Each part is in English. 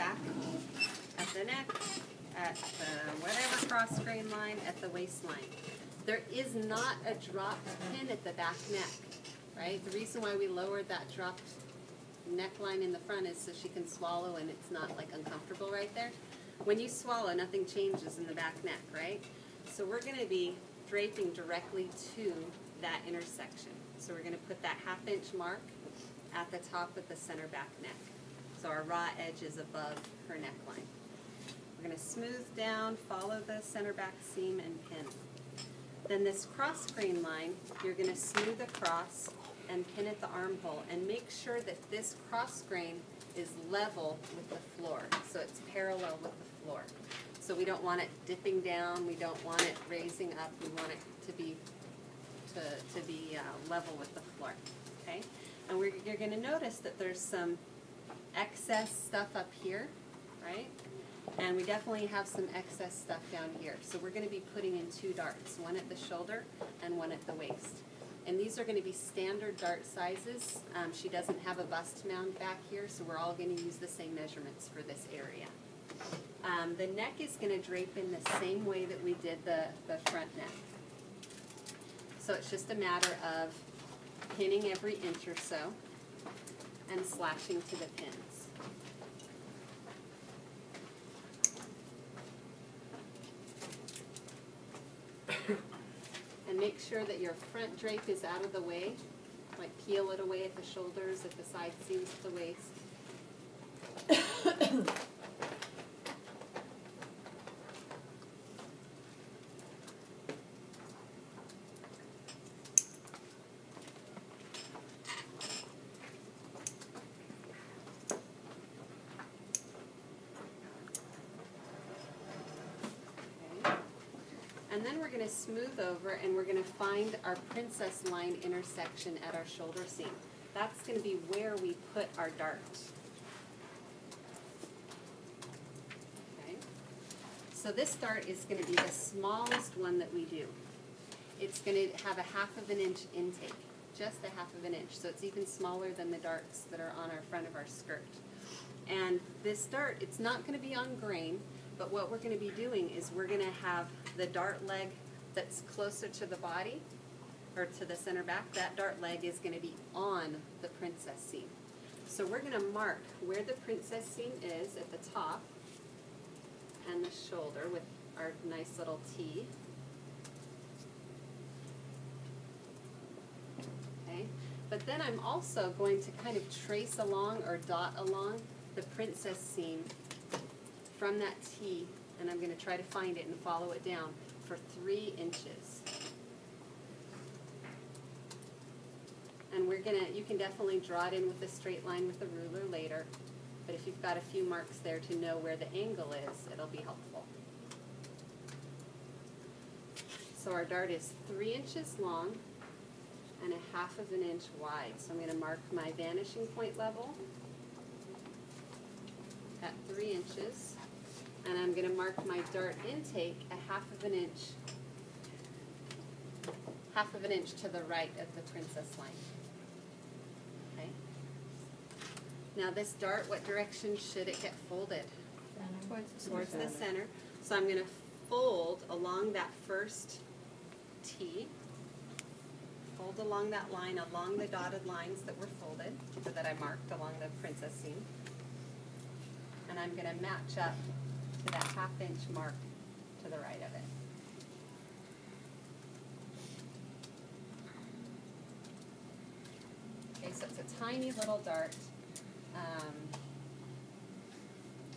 back, at the neck, at the whatever cross grain line, at the waistline. There is not a dropped pin at the back neck, right? The reason why we lowered that dropped neckline in the front is so she can swallow and it's not like uncomfortable right there. When you swallow, nothing changes in the back neck, right? So we're going to be draping directly to that intersection. So we're going to put that 1/2 inch mark at the top of the center back neck. So our raw edge is above her neckline. We're going to smooth down, follow the center back seam and pin. Then this cross grain line, you're going to smooth across and pin at the armhole and make sure that this cross grain is level with the floor. So it's parallel with the floor. So we don't want it dipping down, we don't want it raising up, we want it to be level with the floor, okay? And you're going to notice that there's some excess stuff up here, right? And we definitely have some excess stuff down here. So we're going to be putting in 2 darts, one at the shoulder and one at the waist. And these are going to be standard dart sizes. She doesn't have a bust mound back here, so we're all going to use the same measurements for this area. The neck is going to drape in the same way that we did the front neck. So it's just a matter of pinning every inch or so and slashing to the pins. And make sure that your front drape is out of the way, like peel it away at the shoulders, at the side seams at the waist. And then we're going to smooth over and we're going to find our princess line intersection at our shoulder seam. That's going to be where we put our dart. Okay. So this dart is going to be the smallest one that we do. It's going to have a 1/2 inch intake, just a 1/2 inch. So it's even smaller than the darts that are on our front of our skirt. And this dart, it's not going to be on grain. But what we're going to be doing is we're going to have the dart leg that's closer to the body, or to the center back. That dart leg is going to be on the princess seam. So we're going to mark where the princess seam is at the top and the shoulder with our nice little T. Okay. But then I'm also going to kind of trace along or dot along the princess seam from that T, and I'm going to try to find it and follow it down for 3 inches. And you can definitely draw it in with a straight line with a ruler later, but if you've got a few marks there to know where the angle is, it'll be helpful. So our dart is 3 inches long and a 1/2 inch wide. So I'm going to mark my vanishing point level at 3 inches. And I'm going to mark my dart intake a 1/2 inch to the right of the princess line. Okay. Now this dart, what direction should it get folded? Towards the center. So I'm going to fold along that first T. Fold along that line, along the dotted lines that were folded, so that I marked along the princess seam. And I'm going to match up to that 1/2 inch mark to the right of it. Okay, so it's a tiny little dart.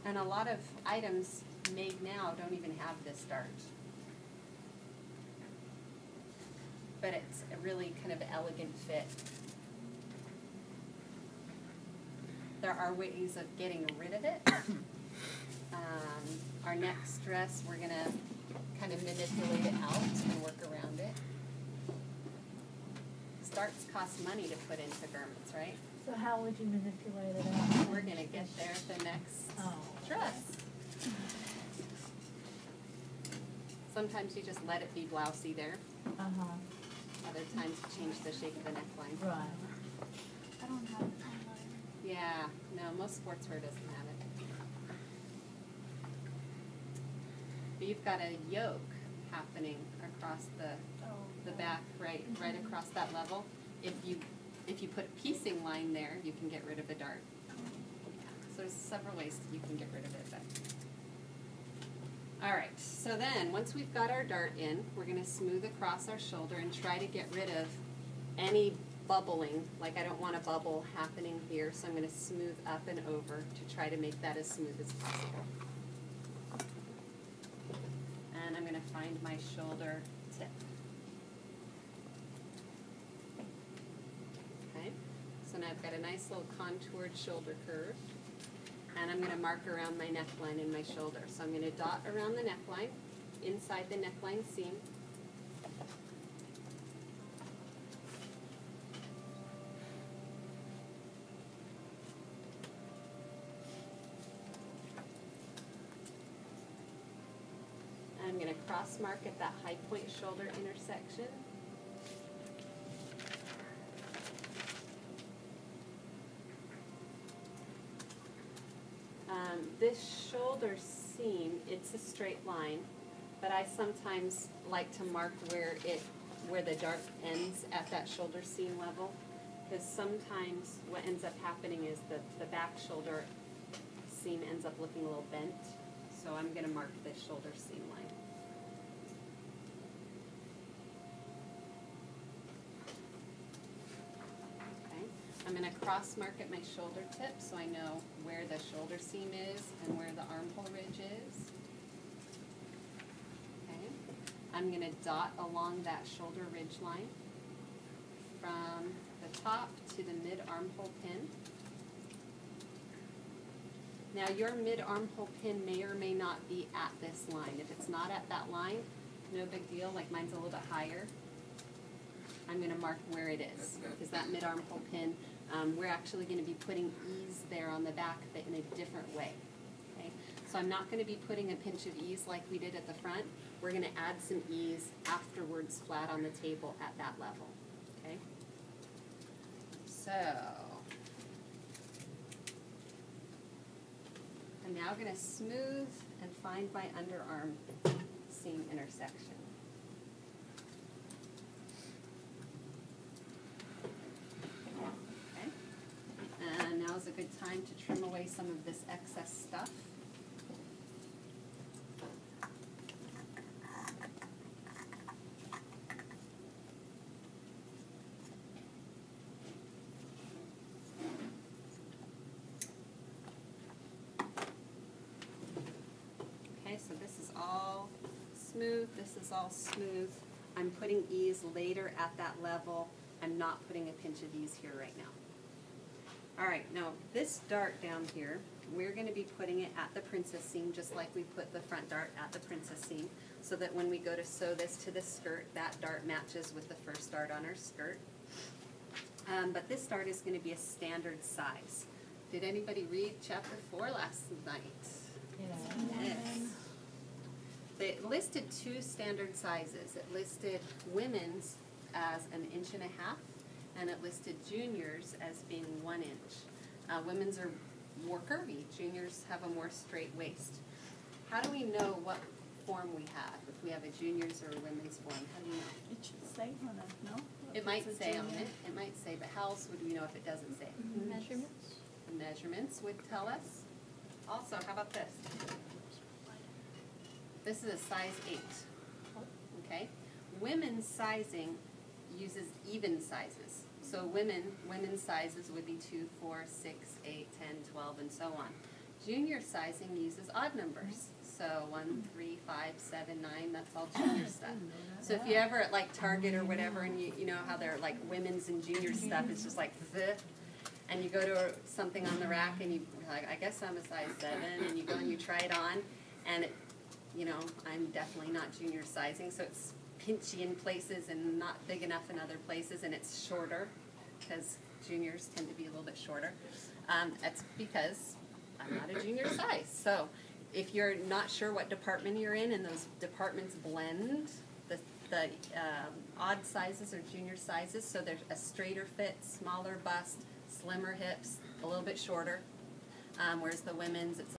And a lot of items made now don't even have this dart. But it's a really kind of elegant fit. There are ways of getting rid of it. Our next dress, we're going to kind of manipulate it out and work around it. Darts cost money to put into garments, right? So how would you manipulate it out? We're going to get there at the next dress. Sometimes you just let it be blousey there. Other times you change the shape of the neckline. Right. I don't have it on mine. Yeah, no, most sportswear doesn't have it. But you've got a yoke happening across the back, right across that level. If you put a piecing line there, you can get rid of a dart. Yeah. So there's several ways that you can get rid of it. But. All right, so then once we've got our dart in, we're going to smooth across our shoulder and try to get rid of any bubbling. Like I don't want a bubble happening here, so I'm going to smooth up and over to try to make that as smooth as possible. And I'm going to find my shoulder tip. Okay, so now I've got a nice little contoured shoulder curve. And I'm going to mark around my neckline and my shoulder. So I'm going to dot around the neckline, inside the neckline seam. And I'm going to cross mark at that high point shoulder intersection. This shoulder seam, it's a straight line, but I sometimes like to mark where the dart ends at that shoulder seam level, because sometimes what ends up happening is that the back shoulder seam ends up looking a little bent, so I'm going to mark this shoulder seam line. I'm going to cross mark at my shoulder tip so I know where the shoulder seam is and where the armhole ridge is. Okay. I'm going to dot along that shoulder ridge line from the top to the mid armhole pin. Now your mid armhole pin may or may not be at this line. If it's not at that line, no big deal, like mine's a little bit higher. I'm going to mark where it is, because that mid armhole pin, we're actually going to be putting ease there on the back, but in a different way. Okay? So I'm not going to be putting a pinch of ease like we did at the front. We're going to add some ease afterwards flat on the table at that level. Okay? So I'm now going to smooth and find my underarm seam intersection. Now's a good time to trim away some of this excess stuff. Okay, so this is all smooth, this is all smooth. I'm putting ease later at that level. I'm not putting a pinch of ease here right now. All right, now this dart down here, we're going to be putting it at the princess seam just like we put the front dart at the princess seam, so that when we go to sew this to the skirt, that dart matches with the first dart on our skirt. But this dart is going to be a standard size. Did anybody read chapter 4 last night? Yeah. Yes. They listed 2 standard sizes. It listed women's as 1.5 inches, and it listed juniors as being 1 inch. Women's are more curvy. Juniors have a more straight waist. How do we know what form we have? If we have a juniors or a women's form, how do you know? It should say on it, no? It might say on it. It might say, but how else would we know if it doesn't say? Measurements? The measurements would tell us. Also, how about this? This is a size 8. Okay? Women's sizing uses even sizes. So women's sizes would be 2, 4, 6, 8, 10, 12, and so on. Junior sizing uses odd numbers. So 1, 3, 5, 7, 9, that's all junior stuff. So if you ever at like Target or whatever, and you know how they're like women's and junior stuff, it's just like the, and you go to something on the rack and you're like, I guess I'm a size 7, and you go and you try it on, and it, you know, I'm definitely not junior sizing, so it's pinchy in places and not big enough in other places, and it's shorter because juniors tend to be a little bit shorter. That's because I'm not a junior size. So if you're not sure what department you're in and those departments blend, the odd sizes are junior sizes, so there's a straighter fit, smaller bust, slimmer hips, a little bit shorter, whereas the women's, it's